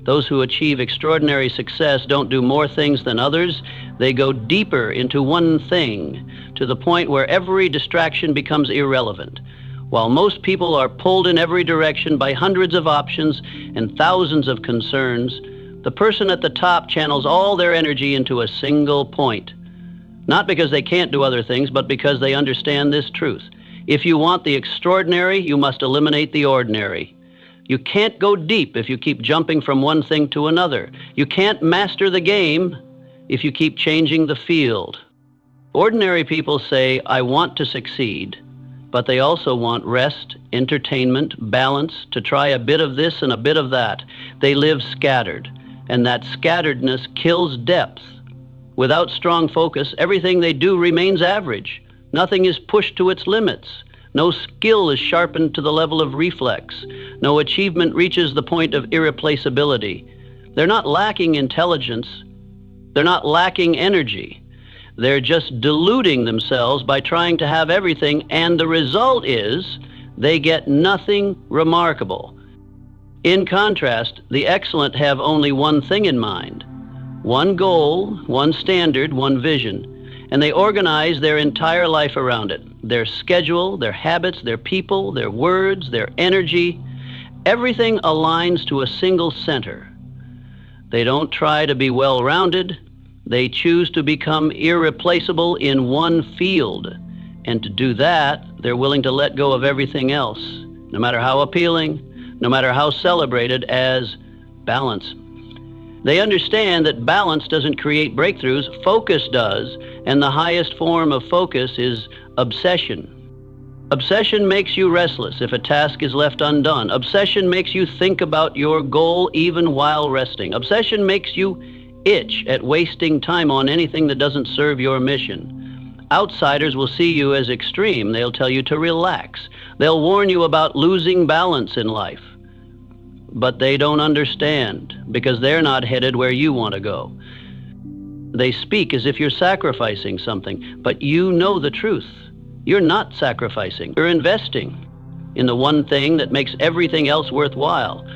Those who achieve extraordinary success don't do more things than others. They go deeper into one thing, to the point where every distraction becomes irrelevant. While most people are pulled in every direction by hundreds of options and thousands of concerns, the person at the top channels all their energy into a single point. Not because they can't do other things, but because they understand this truth. If you want the extraordinary, you must eliminate the ordinary. You can't go deep if you keep jumping from one thing to another. You can't master the game if you keep changing the field. Ordinary people say, I want to succeed, but they also want rest, entertainment, balance, to try a bit of this and a bit of that. They live scattered, and that scatteredness kills depth. Without strong focus, everything they do remains average. Nothing is pushed to its limits. No skill is sharpened to the level of reflex. No achievement reaches the point of irreplaceability. They're not lacking intelligence. They're not lacking energy. They're just deluding themselves by trying to have everything, and the result is they get nothing remarkable. In contrast, the excellent have only one thing in mind: one goal, one standard, one vision, and they organize their entire life around it. Their schedule, their habits, their people, their words, their energy, everything aligns to a single center. They don't try to be well-rounded. They choose to become irreplaceable in one field. And to do that, they're willing to let go of everything else, no matter how appealing, no matter how celebrated as balance. They understand that balance doesn't create breakthroughs, focus does, and the highest form of focus is obsession. Obsession makes you restless if a task is left undone. Obsession makes you think about your goal even while resting. Obsession makes you itch at wasting time on anything that doesn't serve your mission. Outsiders will see you as extreme. They'll tell you to relax. They'll warn you about losing balance in life. But they don't understand, because they're not headed where you want to go. They speak as if you're sacrificing something, but you know the truth. You're not sacrificing. You're investing in the one thing that makes everything else worthwhile.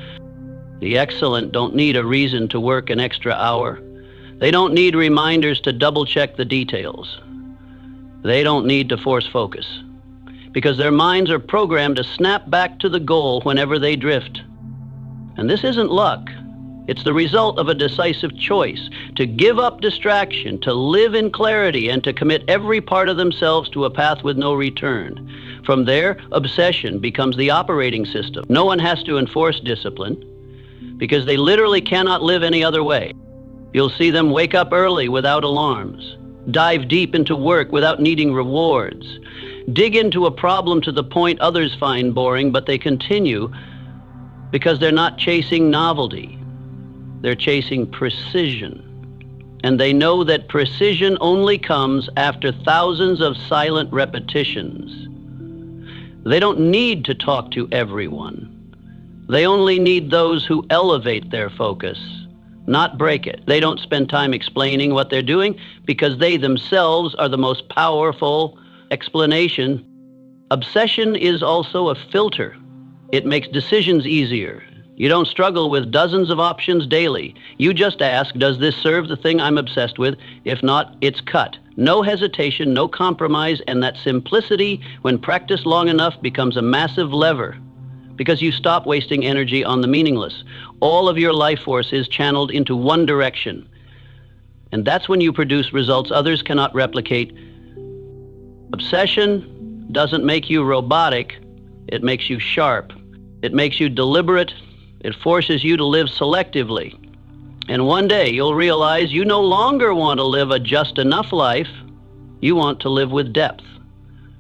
The excellent don't need a reason to work an extra hour. They don't need reminders to double-check the details. They don't need to force focus, because their minds are programmed to snap back to the goal whenever they drift. And this isn't luck. It's the result of a decisive choice to give up distraction, to live in clarity, and to commit every part of themselves to a path with no return. From there, obsession becomes the operating system. No one has to enforce discipline, because they literally cannot live any other way. You'll see them wake up early without alarms, dive deep into work without needing rewards, dig into a problem to the point others find boring, but they continue because they're not chasing novelty. They're chasing precision. And they know that precision only comes after thousands of silent repetitions. They don't need to talk to everyone. They only need those who elevate their focus, not break it. They don't spend time explaining what they're doing, because they themselves are the most powerful explanation. Obsession is also a filter. It makes decisions easier. You don't struggle with dozens of options daily. You just ask, does this serve the thing I'm obsessed with? If not, it's cut. No hesitation, no compromise, and that simplicity, when practiced long enough, becomes a massive lever, because you stop wasting energy on the meaningless. All of your life force is channeled into one direction. And that's when you produce results others cannot replicate, Obsession doesn't make you robotic, it makes you sharp. It makes you deliberate, it forces you to live selectively. And one day you'll realize you no longer want to live a just enough life, you want to live with depth.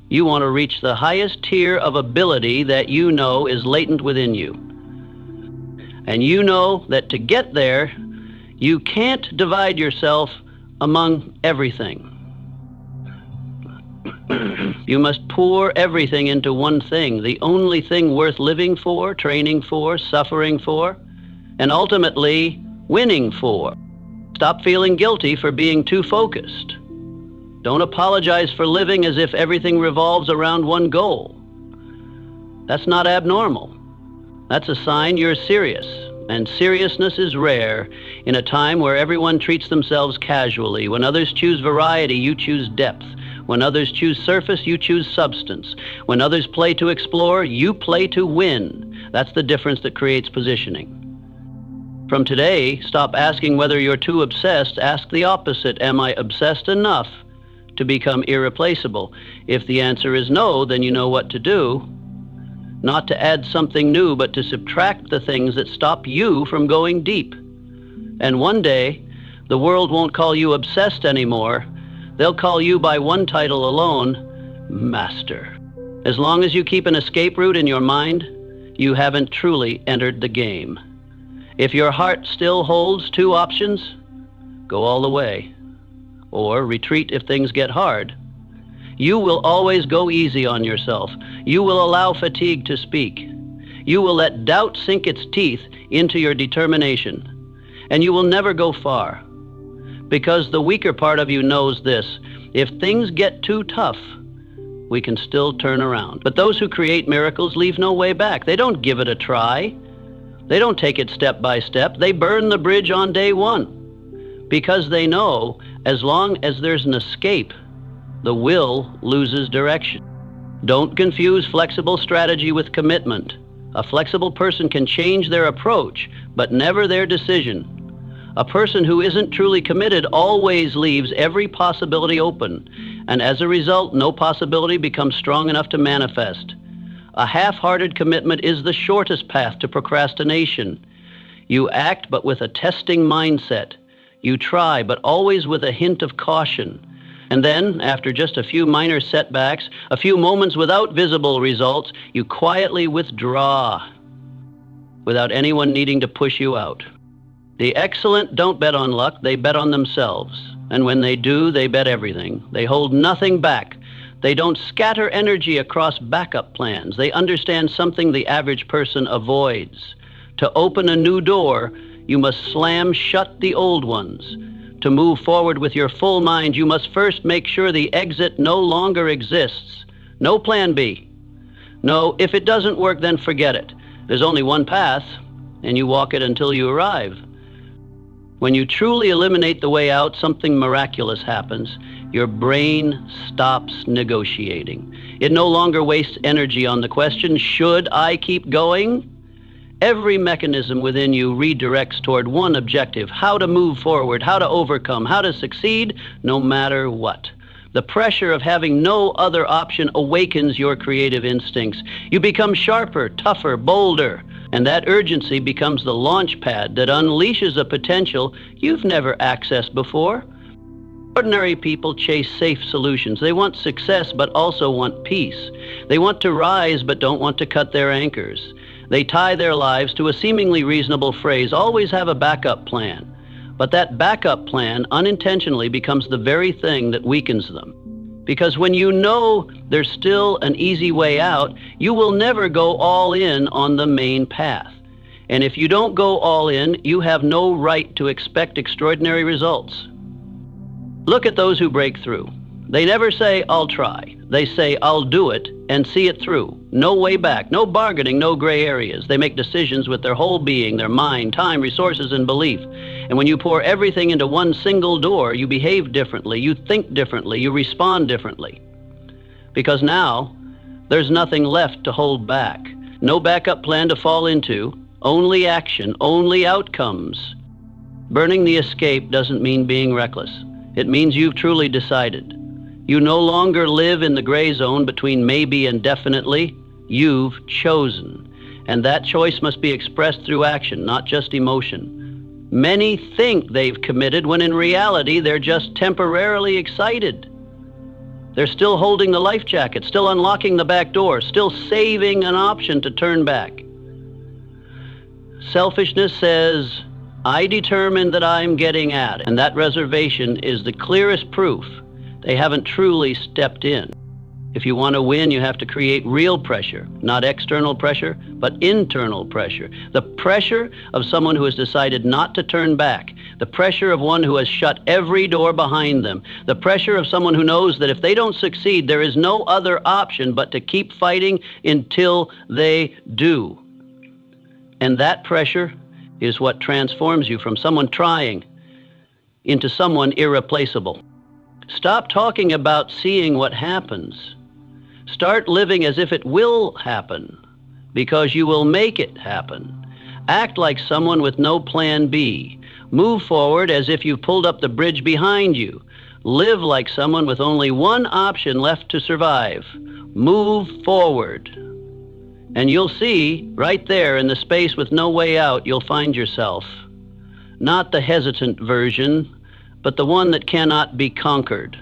You want to reach the highest tier of ability that you know is latent within you. And you know that to get there, you can't divide yourself among everything. You must pour everything into one thing, the only thing worth living for, training for, suffering for, and ultimately winning for. Stop feeling guilty for being too focused. Don't apologize for living as if everything revolves around one goal. That's not abnormal. That's a sign you're serious, and seriousness is rare in a time where everyone treats themselves casually. When others choose variety, you choose depth. When others choose surface, you choose substance. When others play to explore, you play to win. That's the difference that creates positioning. From today, stop asking whether you're too obsessed. Ask the opposite. Am I obsessed enough to become irreplaceable? If the answer is no, then you know what to do. Not to add something new, but to subtract the things that stop you from going deep. And one day, the world won't call you obsessed anymore. They'll call you by one title alone, Master. As long as you keep an escape route in your mind, you haven't truly entered the game. If your heart still holds two options, go all the way, or retreat if things get hard. You will always go easy on yourself. You will allow fatigue to speak. You will let doubt sink its teeth into your determination, and you will never go far. Because the weaker part of you knows this: if things get too tough, we can still turn around. But those who create miracles leave no way back. They don't give it a try. They don't take it step by step. They burn the bridge on day one. Because they know as long as there's an escape, the will loses direction. Don't confuse flexible strategy with commitment. A flexible person can change their approach, but never their decision. A person who isn't truly committed always leaves every possibility open, and as a result, no possibility becomes strong enough to manifest. A half-hearted commitment is the shortest path to procrastination. You act, but with a testing mindset. You try, but always with a hint of caution. And then, after just a few minor setbacks, a few moments without visible results, you quietly withdraw without anyone needing to push you out. The excellent don't bet on luck, they bet on themselves. And when they do, they bet everything. They hold nothing back. They don't scatter energy across backup plans. They understand something the average person avoids. To open a new door, you must slam shut the old ones. To move forward with your full mind, you must first make sure the exit no longer exists. No plan B. No, if it doesn't work, then forget it. There's only one path, and you walk it until you arrive. When you truly eliminate the way out, something miraculous happens. Your brain stops negotiating. It no longer wastes energy on the question, should I keep going? Every mechanism within you redirects toward one objective: how to move forward, how to overcome, how to succeed, no matter what. The pressure of having no other option awakens your creative instincts. You become sharper, tougher, bolder. And that urgency becomes the launch pad that unleashes a potential you've never accessed before. Ordinary people chase safe solutions. They want success, but also want peace. They want to rise, but don't want to cut their anchors. They tie their lives to a seemingly reasonable phrase: always have a backup plan. But that backup plan unintentionally becomes the very thing that weakens them. Because when you know there's still an easy way out, you will never go all in on the main path. And if you don't go all in, you have no right to expect extraordinary results. Look at those who break through. They never say, I'll try. They say, I'll do it and see it through. No way back, no bargaining, no gray areas. They make decisions with their whole being, their mind, time, resources, and belief. And when you pour everything into one single door, you behave differently, you think differently, you respond differently. Because now, there's nothing left to hold back. No backup plan to fall into, only action, only outcomes. Burning the escape doesn't mean being reckless. It means you've truly decided. You no longer live in the gray zone between maybe and definitely. You've chosen. And that choice must be expressed through action, not just emotion. Many think they've committed when in reality they're just temporarily excited. They're still holding the life jacket, still unlocking the back door, still saving an option to turn back. Selfishness says, I determined that I'm getting at it. And that reservation is the clearest proof they haven't truly stepped in. If you want to win, you have to create real pressure, not external pressure, but internal pressure. The pressure of someone who has decided not to turn back. The pressure of one who has shut every door behind them. The pressure of someone who knows that if they don't succeed, there is no other option but to keep fighting until they do. And that pressure is what transforms you from someone trying into someone irreplaceable. Stop talking about seeing what happens. Start living as if it will happen, because you will make it happen. Act like someone with no plan B. Move forward as if you've pulled up the bridge behind you. Live like someone with only one option left to survive. Move forward. And you'll see, right there in the space with no way out, you'll find yourself. Not the hesitant version, but the one that cannot be conquered.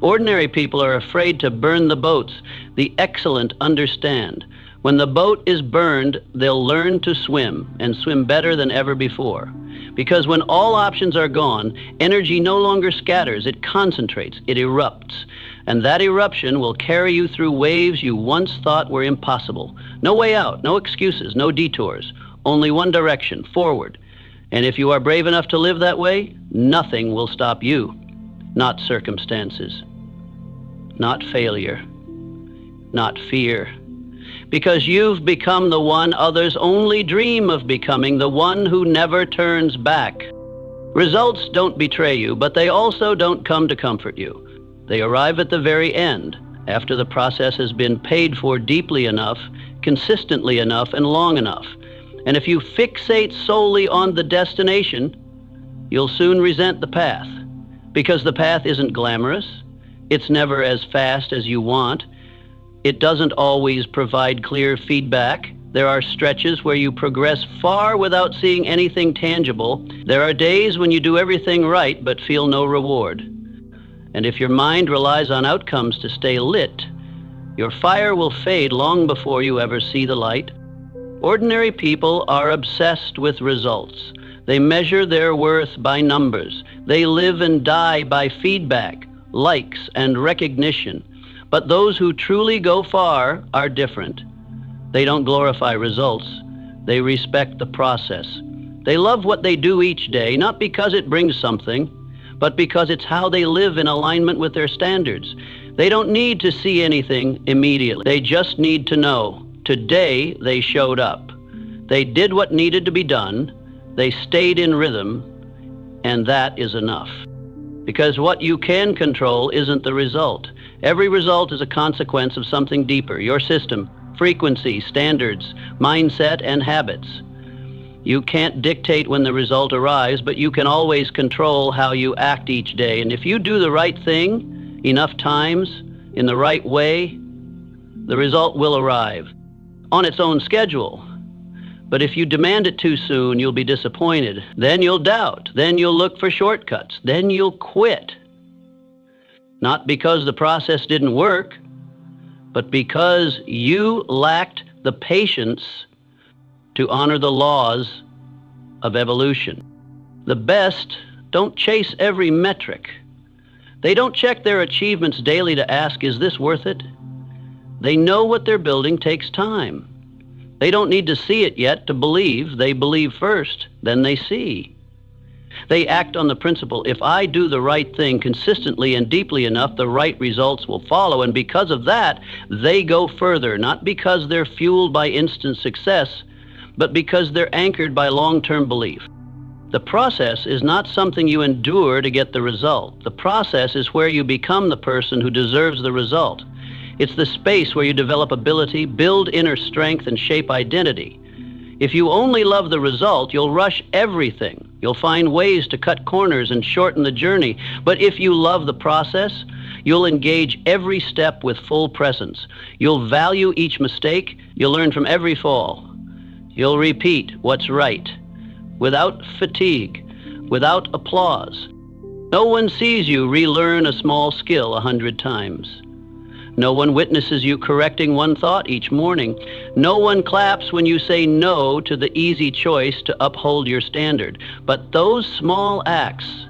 Ordinary people are afraid to burn the boats. The excellent understand. When the boat is burned, they'll learn to swim, and swim better than ever before. Because when all options are gone, energy no longer scatters, it concentrates, it erupts. And that eruption will carry you through waves you once thought were impossible. No way out, no excuses, no detours. Only one direction, forward. And if you are brave enough to live that way, nothing will stop you. Not circumstances, not failure, not fear. Because you've become the one others only dream of becoming, the one who never turns back. Results don't betray you, but they also don't come to comfort you. They arrive at the very end, after the process has been paid for deeply enough, consistently enough, and long enough. And if you fixate solely on the destination, you'll soon resent the path. Because the path isn't glamorous, it's never as fast as you want, it doesn't always provide clear feedback. There are stretches where you progress far without seeing anything tangible. There are days when you do everything right but feel no reward. And if your mind relies on outcomes to stay lit, your fire will fade long before you ever see the light. Ordinary people are obsessed with results. They measure their worth by numbers. They live and die by feedback, likes, and recognition. But those who truly go far are different. They don't glorify results. They respect the process. They love what they do each day, not because it brings something, but because it's how they live in alignment with their standards. They don't need to see anything immediately. They just need to know, today they showed up. They did what needed to be done. They stayed in rhythm, and that is enough. Because what you can control isn't the result. Every result is a consequence of something deeper, your system, frequency, standards, mindset, and habits. You can't dictate when the result arrives, but you can always control how you act each day. And if you do the right thing enough times, in the right way, the result will arrive on its own schedule. But if you demand it too soon, you'll be disappointed. Then you'll doubt. Then you'll look for shortcuts. Then you'll quit. Not because the process didn't work, but because you lacked the patience to honor the laws of evolution. The best don't chase every metric. They don't check their achievements daily to ask, is this worth it? They know what they're building takes time. They don't need to see it yet to believe. They believe first, then they see. They act on the principle, if I do the right thing consistently and deeply enough, the right results will follow. And because of that, they go further, not because they're fueled by instant success, but because they're anchored by long-term belief. The process is not something you endure to get the result. The process is where you become the person who deserves the result. It's the space where you develop ability, build inner strength, and shape identity. If you only love the result, you'll rush everything. You'll find ways to cut corners and shorten the journey. But if you love the process, You'll engage every step with full presence. You'll value each mistake. You'll learn from every fall. You'll repeat what's right, without fatigue, without applause. No one sees you relearn a small skill 100 times. No one witnesses you correcting one thought each morning. No one claps when you say no to the easy choice to uphold your standard. But those small acts